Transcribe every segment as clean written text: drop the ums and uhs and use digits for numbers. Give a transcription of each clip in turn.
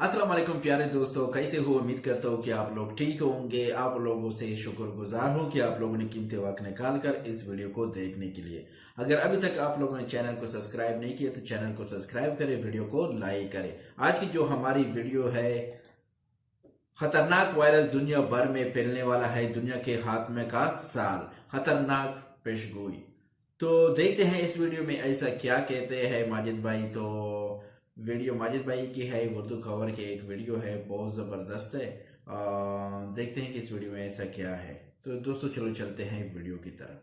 अस्सलाम वालेकुम प्यारे दोस्तों, कैसे हो। उम्मीद करता हूँ कि आप लोग ठीक होंगे। आप लोगों से शुक्रगुजार हूँ कि आप लोगों ने कीमती वक्त निकाल कर इस वीडियो को देखने के लिए। अगर अभी तक आप लोगों ने चैनल को सब्सक्राइब नहीं किया तो चैनल को सब्सक्राइब करें, वीडियो को लाइक करें। आज की जो हमारी वीडियो है, खतरनाक वायरस दुनिया भर में फैलने वाला है, दुनिया के खात्मे का साल, खतरनाक पेशगोई। तो देखते हैं इस वीडियो में ऐसा क्या कहते हैं माजिद भाई। तो वीडियो माजिद भाई की है, उर्दू कवर की एक वीडियो है, बहुत ज़बरदस्त है। देखते हैं कि इस वीडियो में ऐसा क्या है। तो दोस्तों चलो चलते हैं वीडियो की तरफ।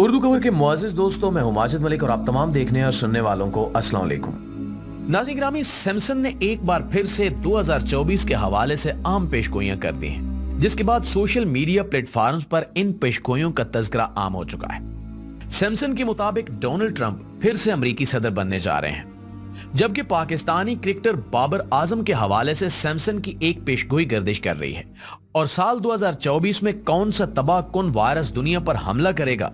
उर्दू कवर के मुआज़िज़ दोस्तों, मैं हूं माजिद मलिक और आप तमाम देखने और सुनने वालों को अस्सलाम वालेकुम। नाज़रीन गिरामी, सैमसंग ने एक बार फिर से 2024 के हवाले से आम पेशगोइयां कर दी हैं, जिसके बाद सोशल मीडिया प्लेटफॉर्म्स पर इन पेशगोइयों का तज़किरा आम हो चुका है। सैमसंग के मुताबिक डोनाल्ड ट्रंप फिर से अमेरिकी सदर बनने जा रहे हैं, जबकि पाकिस्तानी क्रिकेटर बाबर आजम के हवाले से सैमसंग की एक पेशगोई गर्दिश कर रही है। और साल 2024 में कौन सा तबाहकुन वायरस दुनिया पर हमला करेगा,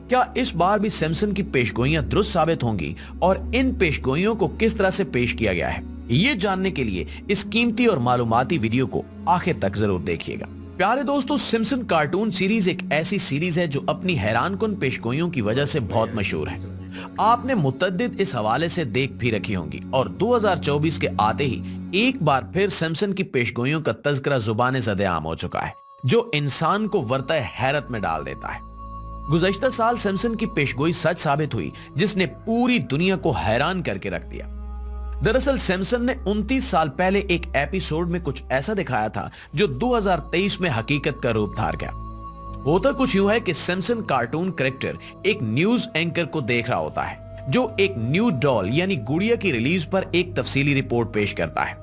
क्या इस बार भी सैमसंग की पेशगोइयां दुरुस्त साबित होंगी और इन पेशगोइयों को किस तरह से पेश किया गया है, ये जानने के लिए इस कीमती और मालूमाती वीडियो को आखिर तक जरूर देखिएगा। प्यारे दोस्तों, सिम्पसन कार्टून सीरीज एक ऐसी सीरीज है जो अपनी हैरानकुन पेशगोइयों की वजह से बहुत मशहूर है। आपने मुतअद्दिद इस हवाले से देख भी रखी होंगी और 2024 के आते ही एक बार फिर सैमसंग की पेशगोइयों का तज़किरा जुबान ज़द-ए-आम हो चुका है, जो इंसान को वर्ता हैरत में डाल देता है। गुज़श्ता साल सैमसंग की पेशगोई सच साबित हुई, जिसने पूरी दुनिया को हैरान करके रख दिया। दरअसल सैमसंग ने 29 साल पहले एक एपिसोड में कुछ ऐसा दिखाया था जो 2023 में हकीकत का रूप धार गया। होता कुछ यूं है कि सैमसंग कार्टून कैरेक्टर एक न्यूज एंकर को देख रहा होता है, जो एक न्यू डॉल यानी गुड़िया की रिलीज पर एक तफसीली रिपोर्ट पेश करता है।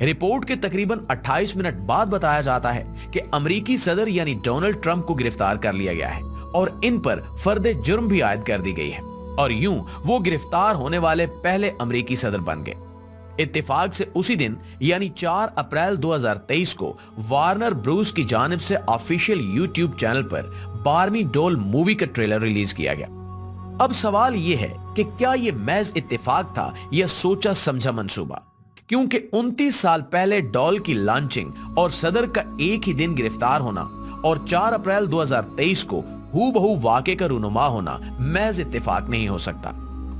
रिपोर्ट के तकरीबन 28 मिनट बाद बताया जाता है कि अमेरिकी सदर यानी डोनाल्ड ट्रंप को गिरफ्तार कर लिया गया है और इन पर फर्द जुर्म भी आयद कर दी गई है, और यूं वो गिरफ्तार होने वाले पहले अमेरिकी सदर बन गए। इत्तेफाक से उसी दिन यानी 4 अप्रैल 2023 को वार्नर ब्रूस की जानिब से ऑफिशियल यूट्यूब चैनल पर 12वीं डॉल मूवी का ट्रेलर रिलीज किया गया। अब सवाल यह है कि क्या यह महज इत्तेफाक था या सोचा समझा मंसूबा, क्योंकि 29 साल पहले डॉल की लॉन्चिंग और सदर का एक ही दिन गिरफ्तार होना और 4 अप्रैल 2023 को हूबहू वाक़े का रूनुमा होना महज इत्तेफाक नहीं हो सकता।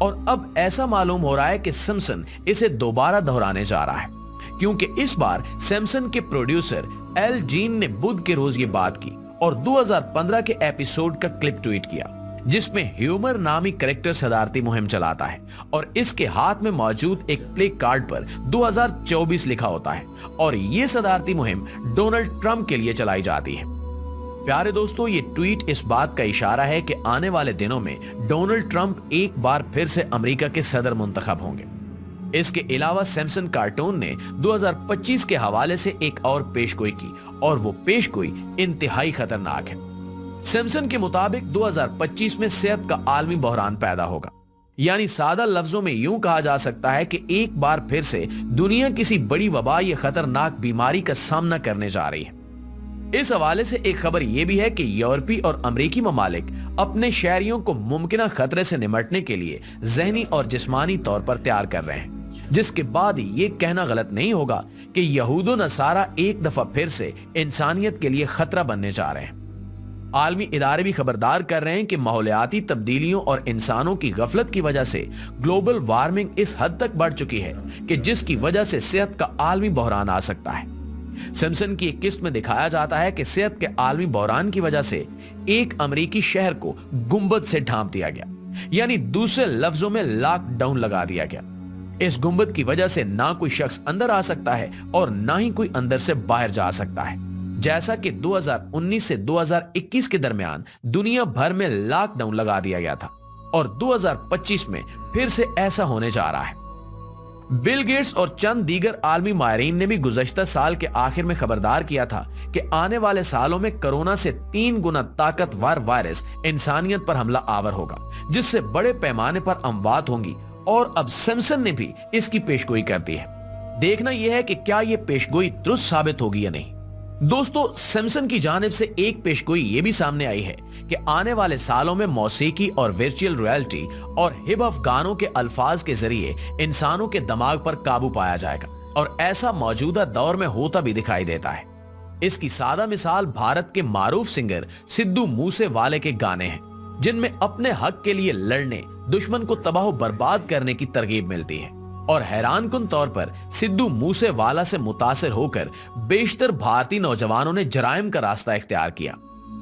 और अब ऐसा मालूम हो रहा है कि सैमसंग इसे दोबारा दोहराने जा रहा है, क्योंकि इस बार सैमसंग के प्रोड्यूसर एल जीन ने बुध के रोज ये बात की और 2015 के एपिसोड का क्लिप ट्वीट किया, जिसमें ह्यूमर नामी कैरेक्टर सदारती मुहिम चलाता है और इसके हाथ में मौजूद एक प्ले कार्ड पर 2024 लिखा होता है और ये सदारती मुहिम डोनाल्ड ट्रंप के लिए चलाई जाती है। प्यारे दोस्तों, ये ट्वीट इस बात का इशारा है कि आने वाले दिनों में डोनाल्ड ट्रंप एक बार फिर से अमेरिका के सदर मुंतखब होंगे। इसके अलावा सैमसंग कार्टून ने 2025 के हवाले से एक और पेशगोई की और वो पेशगोई इंतहाई खतरनाक है। सैमसंग के मुताबिक 2025 में सेहत का आलमी बहरान पैदा होगा, यानी सादा लफ्जों में यूं कहा जा सकता है कि एक बार फिर से दुनिया किसी बड़ी वबा या खतरनाक बीमारी का सामना करने जा रही है। इस हवाले से एक खबर यह भी है कि यूरोपीय और अमेरिकी ममालिक अपने शहरियों को मुमकिन खतरे से निपटने के लिए ज़हनी और जिस्मानी तौर पर तैयार कर रहे हैं, जिसके बाद ये कहना गलत नहीं होगा कि यहूदो नसारा एक दफा फिर से इंसानियत के लिए खतरा बनने जा रहे हैं। आलमी इदारे भी खबरदार कर रहे हैं कि माहौलियाती तब्दीलियों और इंसानों की गफलत की वजह से ग्लोबल वार्मिंग इस हद तक बढ़ चुकी है कि जिसकी वजह से सेहत का आलमी बहरान आ सकता है। सैमसंग की एक किस्त में दिखाया जाता है कि सेहत के आलमी बहरान की वजह से एक अमेरिकी शहर को गुंबद से ढांप दिया गया, यानी दूसरे लफ्जों में लॉकडाउन लगा दिया गया। इस गुंबद की वजह से ना कोई शख्स अंदर आ सकता है और ना ही कोई अंदर से बाहर जा सकता है, जैसा कि 2019 से 2021 के दरमियान दुनिया भर में लॉकडाउन लगा दिया गया था और 2025 में फिर से ऐसा होने जा रहा है। बिल गेट्स और चंद दीगर आलमी माहिरीन ने भी गुज़श्ता साल के आखिर में खबरदार किया था कि आने वाले सालों में कोरोना से 3 गुना ताकतवर वायरस इंसानियत पर हमला आवर होगा, जिससे बड़े पैमाने पर अमवात होंगी। और अब सैमसंग ने भी इसकी पेशगोई कर दी है। देखना यह है कि क्या यह पेशगोई दुरुस्त साबित होगी या नहीं। दोस्तों, सैमसन की जानिब से एक पेशगोई ये भी सामने आई है कि आने वाले सालों में मौसीकी और वर्चुअल रियलिटी और हिप हॉप गानों के अल्फाज के जरिए इंसानों के दिमाग पर काबू पाया जाएगा, और ऐसा मौजूदा दौर में होता भी दिखाई देता है। इसकी सादा मिसाल भारत के मारूफ सिंगर सिद्धू मूसेवाले के गाने हैं, जिनमें अपने हक के लिए लड़ने, दुश्मन को तबाह बर्बाद करने की तरगीब मिलती है। और हैरानकुन तौर पर सिद्धू मूसेवाला से मुतासिर होकर बेशतर भारतीय नौजवानों ने जराइम का रास्ता इख्तियार किया,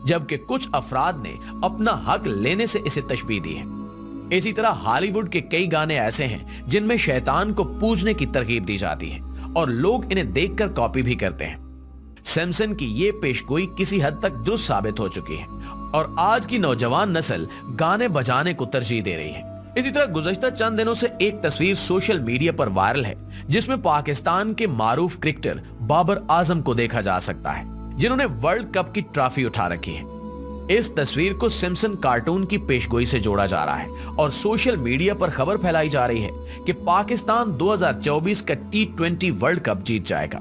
जबकि कुछ अफराद ने अपना हक लेने से इसे तशबीह दी है। इसी तरह हॉलीवुड के कई गाने ऐसे हैं जिनमें शैतान को पूजने की तरगीब दी जाती है और लोग इन्हें देखकर कॉपी भी करते हैं। सैमसन की ये पेशगोई किसी हद तक दुरुस्त साबित हो चुकी है और आज की नौजवान नस्ल गाने बजाने को तरजीह दे रही है। इसी तरह गुज़श्ता चंद दिनों से एक तस्वीर सोशल मीडिया पर वायरल है, जिसमें पाकिस्तान के मारूफ क्रिकेटर बाबर आजम को देखा जा सकता है, जिन्होंने वर्ल्ड कप की ट्रॉफी उठा रखी है। इस तस्वीर को सिम्पसन कार्टून की पेशगोई से जोड़ा जा रहा है और सोशल मीडिया पर खबर फैलाई जा रही है कि पाकिस्तान 2024 का T20 वर्ल्ड कप जीत जाएगा।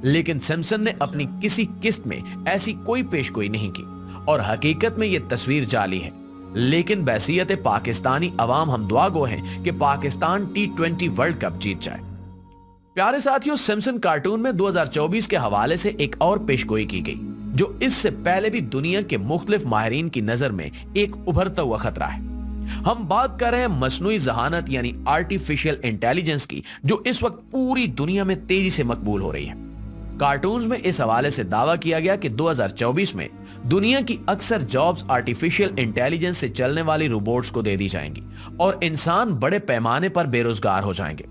लेकिन सिम्पसन ने अपनी किसी किस्त में ऐसी कोई पेशगोई नहीं की और हकीकत में यह तस्वीर जाली है। लेकिन बहसीयत पाकिस्तानी अवाम हम दुआ गो हैं कि पाकिस्तान T20 वर्ल्ड कप जीत जाए। प्यारे साथियों, सिम्पसन कार्टून में 2024 के हवाले से एक और पेशगोई की गई, जो इससे पहले भी दुनिया के मुख्तलिफ माहिरीन की नजर में एक उभरता हुआ खतरा है। हम बात कर रहे हैं मसनूई ज़हानत यानी आर्टिफिशियल इंटेलिजेंस की, जो इस वक्त पूरी दुनिया में तेजी से मकबूल हो रही है। कार्टून्स में इस हवाले से दावा किया गया कि 2024 में दुनिया की अक्सर जॉब्स आर्टिफिशियल इंटेलिजेंस से चलने वाली रोबोट्स को दे दी जाएंगी और इंसान बड़े पैमाने पर बेरोजगार हो जाएंगे।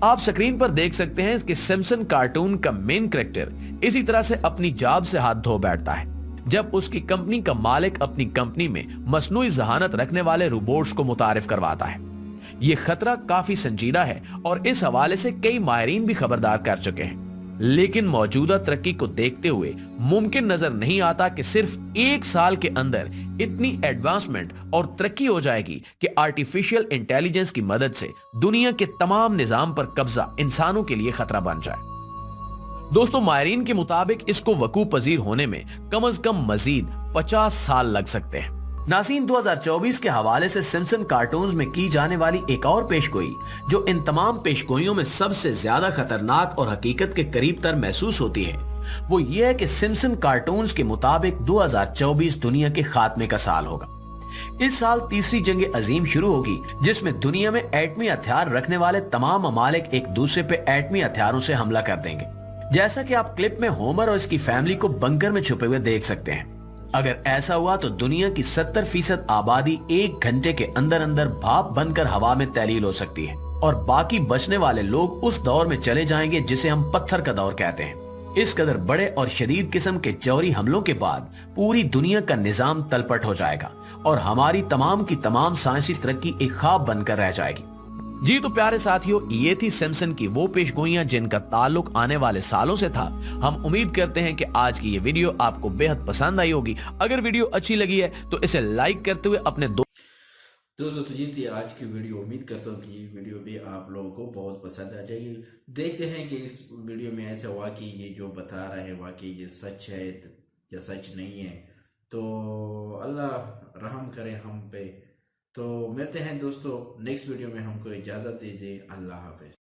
आप स्क्रीन पर देख सकते हैं कि सिम्पसन कार्टून का मेन कैरेक्टर इसी तरह से अपनी जॉब से हाथ धो बैठता है, जब उसकी कंपनी का मालिक अपनी कंपनी में मसनूई ज़हानत रखने वाले रोबोट्स को मुतारिफ करवाता है। यह खतरा काफी संजीदा है और इस हवाले से कई माहिरीन भी खबरदार कर चुके हैं। लेकिन मौजूदा तरक्की को देखते हुए मुमकिन नजर नहीं आता कि सिर्फ एक साल के अंदर इतनी एडवांसमेंट और तरक्की हो जाएगी कि आर्टिफिशियल इंटेलिजेंस की मदद से दुनिया के तमाम निजाम पर कब्जा इंसानों के लिए खतरा बन जाए। दोस्तों, माहिरीन के मुताबिक इसको वकूफ पजीर होने में कम अज कम मजीद 50 साल लग सकते हैं। नाज़रीन, 2024 के हवाले से सिम्पसन कार्टून्स में की जाने वाली एक और पेशगोई, जो इन तमाम पेशगोइयों में सबसे ज्यादा खतरनाक और हकीकत के करीब तर महसूस होती है, वो ये है कि सिम्पसन कार्टून्स के मुताबिक 2024 दुनिया के खात्मे का साल होगा। इस साल तीसरी जंग अजीम शुरू होगी, जिसमें दुनिया में एटमी हथियार रखने वाले तमाम ममालिक एक दूसरे पे एटमी हथियारों से हमला कर देंगे, जैसा कि आप क्लिप में होमर और इसकी फैमिली को बंकर में छुपे हुए देख सकते हैं। अगर ऐसा हुआ तो दुनिया की 70% आबादी 1 घंटे के अंदर अंदर भाप बनकर हवा में तैलील हो सकती है और बाकी बचने वाले लोग उस दौर में चले जाएंगे जिसे हम पत्थर का दौर कहते हैं। इस कदर बड़े और शदीद किस्म के जौहरी हमलों के बाद पूरी दुनिया का निजाम तलपट हो जाएगा और हमारी तमाम की तमाम साइंसी तरक्की एक ख्वाब बनकर रह जाएगी। जी तो प्यारे साथियों, ये थी सिम्पसन की वो पेशगोइयां जिनका ताल्लुक आने वाले सालों से था। हम उम्मीद करते हैं कि आज की ये वीडियो आपको बेहद पसंद आई होगी। अगर वीडियो अच्छी लगी है तो इसे लाइक करते हुए अपने दोस्तों, तो ये थी आज की वीडियो। उम्मीद करता हूँ कि ये वीडियो भी आप लोगों को बहुत पसंद आ जाएगी। देखते हैं कि इस वीडियो में ऐसा हुआ कि ये जो बता रहा है वाकई ये सच है या सच नहीं है, तो अल्लाह रहम करे हम पे। तो मिलते हैं दोस्तों नेक्स्ट वीडियो में। हमको इजाज़त दीजिए। अल्लाह हाफिज़।